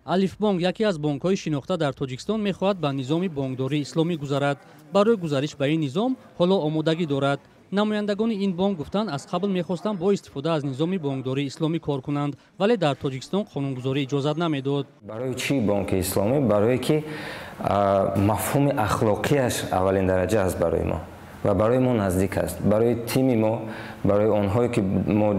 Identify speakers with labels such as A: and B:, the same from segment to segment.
A: алифбонк яке аз бонкҳои шинохта дар тоҷикистон мехоҳад ба низоми бонкдории исломӣ гузарад. барои гузариш ба ин низом ҳоло омодагӣ дорад. намояндагони ин бонк гуфтанд аз қабл мехостанд бо истифода аз низоми бонкдории исломӣ кор кунанд, вале дар тоҷикистон қонунгузорӣ иҷозат намедод.
B: барои чӣ бонки исломӣ? барое ки мафҳуми ахлоқияш аввалин дараҷа аст барои мо ва барои мо наздик аст. барои тими мо, барои онҳое ки мо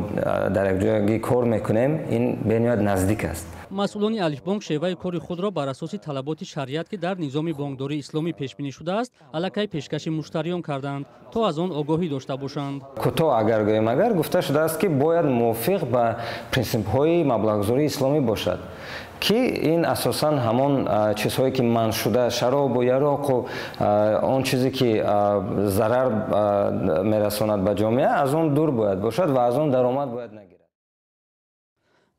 B: дар якҷоягӣ кор мекунем, ин бениҳоят наздик аст.
A: масъулони алифбонк шеваи кори худро бар асоси талаботи шариат ки дар низоми бонкдории исломӣ пешбинӣ шудааст, аллакай пешкаши муштариён карданд, то аз он огоҳӣ дошта бошанд.
B: кӯтоҳ агар гӯем, агар гуфта шудааст ки бояд мувофиқ ба принсипҳои маблағгузории исломӣ бошад, ки ин асосан ҳамон чизҳое ки манъ шуда, шаробу яроқу он чизе ки зарар мерасонад ба ҷомеа, аз он дур бояд бошад ва аз он даромад бояд нагирад.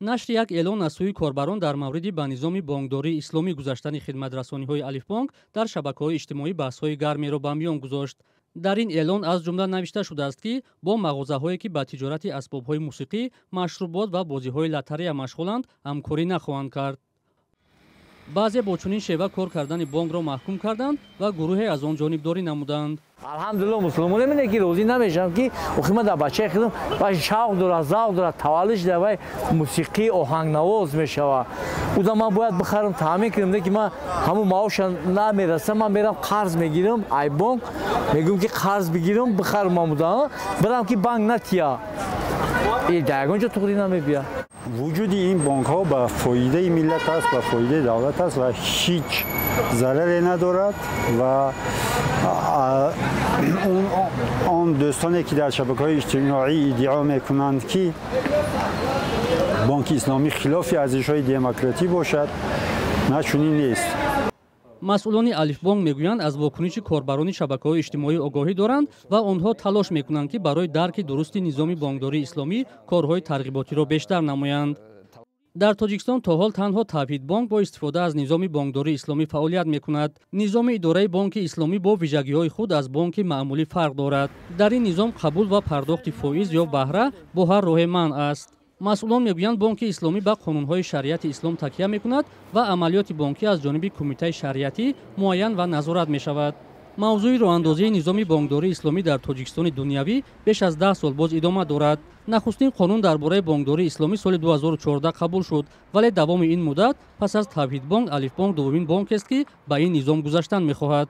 A: нашри як эълон аз сӯи корбарон дар мавриди ба низоми бонкдории исломӣ гузаштани хидматрасониҳои алифбонк дар шабакаҳои иҷтимоӣ баҳсҳои гармеро ба миён гузошт. дар ин эълон аз ҷумла навишта шудааст ки бо мағозаҳое ки ба тиҷорати асбобҳои мусиқӣ, машрубот ва бозиҳои лотарея машғуланд ҳамкорӣ нахоҳанд кард. баъзе бо чунин шева кор кардани бонкро маҳкум карданд ва гурӯҳе аз он ҷонибдорӣ намуданд.
C: алҳамдулилло мусулмоне мене ки розӣ намешам ки охима дар бачаи худам ва шавқ дорад, завқ дорад, таваллуд шуда ва мусиқӣ оҳангнавоз мешава. уда ман бояд бихарам таъмин кунам, ки ман ҳамун маоша намераса, ман мерам қарз мегирам, ай бонк мегӯям ки қарз бигирам, бихарам мамуда, барам ки банк натия. дар ягон ҷо туғри намебия.
D: вуҷуди ин бонкҳо ба фоидаи миллат аст, ба фоидаи давлат аст ва ҳеҷ зараре надорад ва он дӯстоне ки дар шабакаҳои иҷтимоӣ иддио мекунанд ки бонки исломӣ хилофи арзишҳои демократӣ бошад, на чунин нест.
A: масъулони алифбонк мегӯянд аз вокуниши корбарони шабакаҳои иҷтимоӣ огоҳӣ доранд ва онҳо талош мекунанд ки барои дарки дурусти низоми бонкдории исломӣ корҳои тарғиботиро бештар намоянд. дар тоҷикистон то ҳол танҳо тавҳидбонк бо истифода аз низоми бонкдории исломӣ фаъолият мекунад. низоми идораи бонки исломӣ бо вижагиҳои худ аз бонки маъмулӣ фарқ дорад. дар ин низом қабул ва пардохти фоиз ё баҳра бо ҳар роҳе манъ аст. масъулон мегӯянд бонки исломӣ ба қонунҳои шариати ислом такя мекунад ва амалиёти бонкӣ аз ҷониби кумитаи шариатӣ муайян ва назорат мешавад. мавзӯи роҳандозии низоми бонкдории исломӣ дар тоҷикистони дунявӣ беш аз 10 сол боз идома дорад. нахустин қонун дар бораи бонкдории исломӣ соли 2014 қабул шуд, вале давоми ин муддат пас аз тавҳидбонк алифбонк дуввумин бонкест ки ба ин низом гузаштан мехоҳад.